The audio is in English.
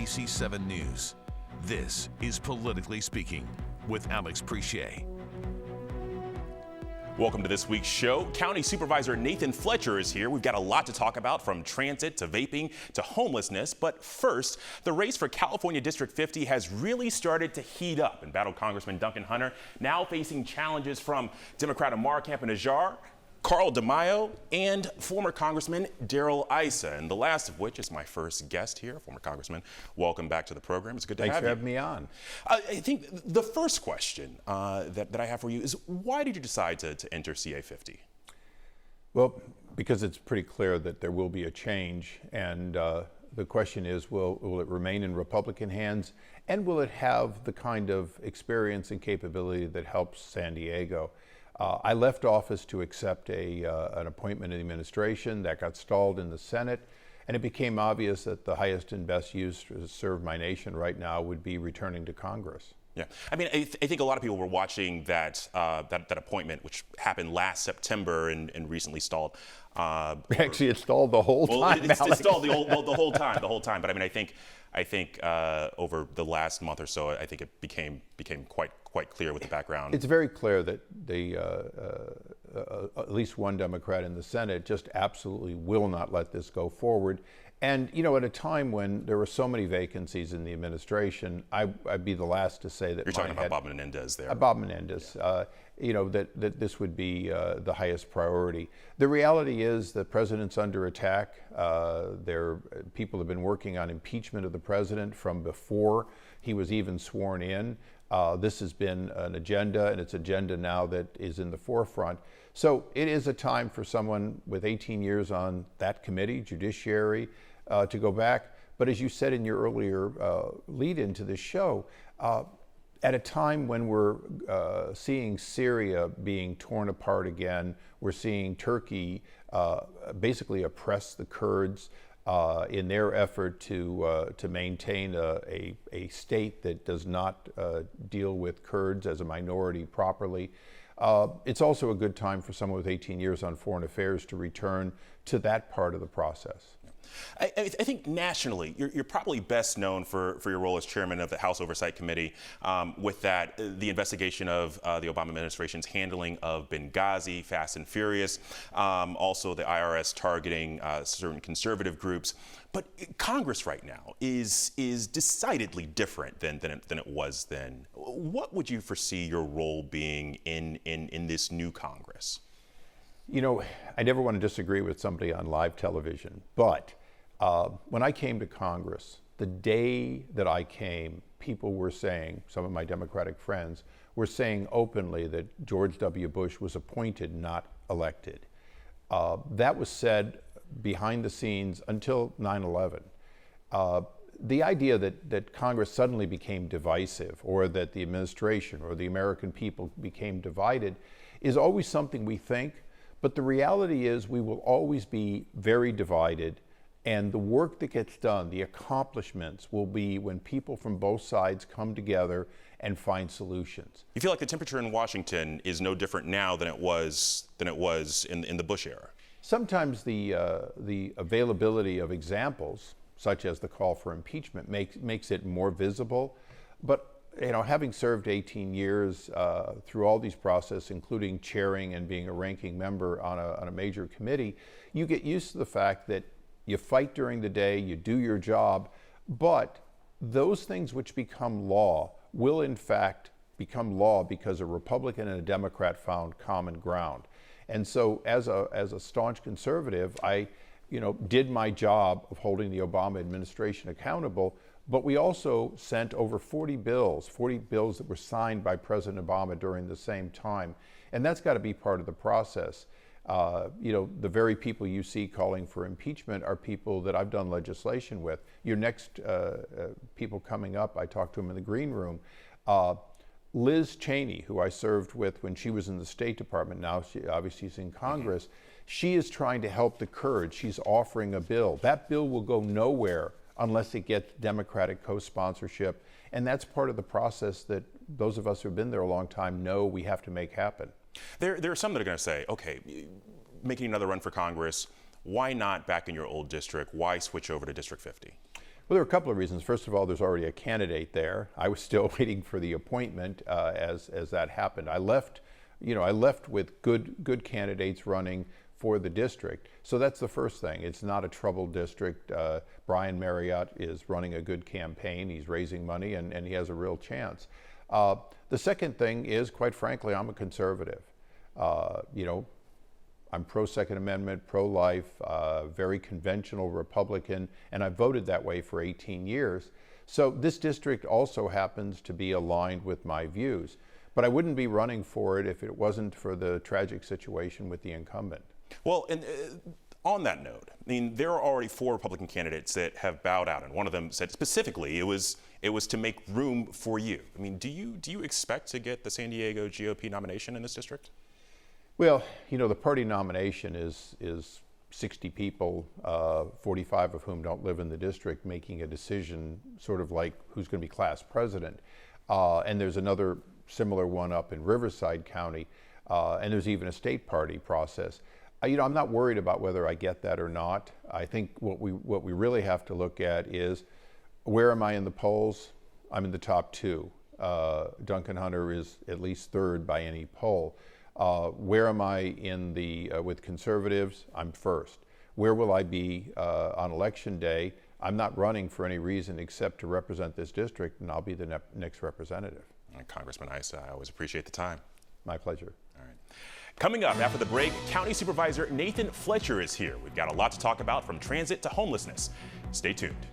NBC 7 News. This is Politically Speaking with Alex Presha. Welcome to this week's show. County Supervisor Nathan Fletcher is here. We've got a lot to talk about, from transit to vaping to homelessness. But first, the race for California District 50 has really started to heat up. Embattled Congressman Duncan now facing challenges from Democrat Amar Campa-Najjar, Carl DeMaio, and former Congressman Darrell Issa, and the last of which is my first guest here, former Congressman. Welcome back to the program. It's good to have you. Thanks for having me on. I think the first question that I have for you is, why did you decide to enter CA 50? Well, because it's pretty clear that there will be a change, and the question is, will it remain in Republican hands, and will it have the kind of experience and capability that helps San Diego? I left office to accept an appointment in the administration that got stalled in the Senate, and it became obvious that the highest and best use to serve my nation right now would be returning to Congress. Yeah, I mean, I think a lot of people were watching that appointment, which happened last September and recently stalled. Actually, it stalled the whole time. It stalled the whole time. But I mean, I think over the last month or so, I think it became quite clear with the background. It's very clear that at least one Democrat in the Senate just absolutely will not let this go forward. And, you know, at a time when there were so many vacancies in the administration, I'd be the last to say that you're talking about Bob Menendez there. Bob Menendez, yeah. You know, that this would be the highest priority. The reality is the president's under attack. People have been working on impeachment of the president from before he was even sworn in. This has been an agenda, and it's agenda now that is in the forefront. So it is a time for someone with 18 years on that committee, Judiciary, to go back. But as you said in your earlier lead into this show, at a time when we're seeing Syria being torn apart again, we're seeing Turkey basically oppress the Kurds in their effort to maintain a state that does not deal with Kurds as a minority properly. It's also a good time for someone with 18 years on foreign affairs to return to that part of the process. I think nationally, you're probably best known for your role as chairman of the House Oversight Committee with the investigation of the Obama administration's handling of Benghazi, Fast and Furious, also the IRS targeting certain conservative groups. But Congress right now is decidedly different than it was then. What would you foresee your role being in this new Congress? You know, I never want to disagree with somebody on live television, but when I came to Congress, the day that I came, people were saying, some of my Democratic friends were saying openly that George W. Bush was appointed, not elected. That was said behind the scenes until 9/11. The idea that Congress suddenly became divisive, or that the administration or the American people became divided, is always something we think. But the reality is we will always be very divided, and the work that gets done, the accomplishments, will be when people from both sides come together and find solutions. You feel like the temperature in Washington is no different now than it was in the Bush era? Sometimes the availability of examples, such as the call for impeachment, makes it more visible. But you know, having served 18 years through all these processes, including chairing and being a ranking member on a major committee, you get used to the fact that you fight during the day, you do your job, but those things which become law will in fact become law because a Republican and a Democrat found common ground. And so as a staunch conservative, I did my job of holding the Obama administration accountable. But we also sent over 40 bills that were signed by President Obama during the same time. And that's got to be part of the process. The very people you see calling for impeachment are people that I've done legislation with. Your next people coming up, I talked to them in the green room. Liz Cheney, who I served with when she was in the State Department, now she's in Congress, she is trying to help the Kurds. She's offering a bill. That bill will go nowhere unless it gets Democratic co-sponsorship. And that's part of the process that those of us who've been there a long time know we have to make happen. There are some that are going to say, okay, making another run for Congress, why not back in your old district? Why switch over to District 50? Well, there are a couple of reasons. First of all, there's already a candidate there. I was still waiting for the appointment as that happened. I left with good candidates running for the district. So that's the first thing. It's not a troubled district. Brian Marriott is running a good campaign. He's raising money, and he has a real chance. The second thing is, quite frankly, I'm a conservative. I'm pro-Second Amendment, pro-life, very conventional Republican, and I've voted that way for 18 years. So this district also happens to be aligned with my views. But I wouldn't be running for it if it wasn't for the tragic situation with the incumbent. Well, and on that note, I mean, there are already 4 Republican candidates that have bowed out, and one of them said specifically it was to make room for you. I mean, do you expect to get the San Diego GOP nomination in this district? Well, the party nomination is 60 people, 45 of whom don't live in the district, making a decision sort of like who's going to be class president. And there's another similar one up in Riverside County, and there's even a state party process. I'm not worried about whether I get that or not. I think what we really have to look at is, where am I in the polls? I'm in the top 2. Duncan Hunter is at least 3rd by any poll. Where am I in with conservatives? I'm 1st. Where will I be on election day? I'm not running for any reason except to represent this district, and I'll be the next representative. Congressman Issa, I always appreciate the time. My pleasure. All right. Coming up after the break, County Supervisor Nathan Fletcher is here. We've got a lot to talk about, from transit to homelessness. Stay tuned.